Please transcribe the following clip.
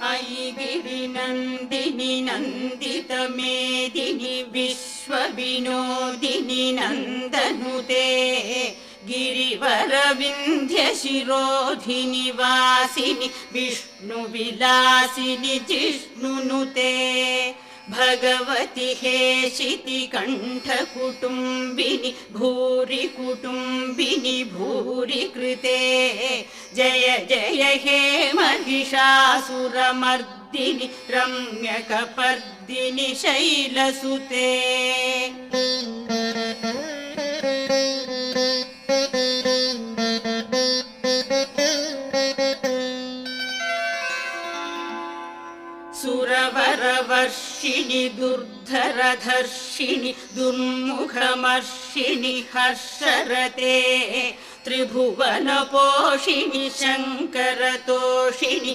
अयि गिरिनन्दिनि नन्दितमेदिनि विश्वविनोदिनि नन्दनुते गिरिवरविन्ध्यशिरोधिनि वासिनि विष्णुविलासिनि जिष्णुनुते भगवति हेशितिकण्ठकुटुम्बिनि भूरि कुटुम्बिनि भूरि कृते जय जय हे महिषासुरमर्दिनि रम्यकपर्दिनि शैलसुते सुरवरवर्षिणि दुर्धरधर्षिणि दुर्मुखमर्षिणि हर्षरते त्रिभुवनपोषिणि शङ्करतोषिणि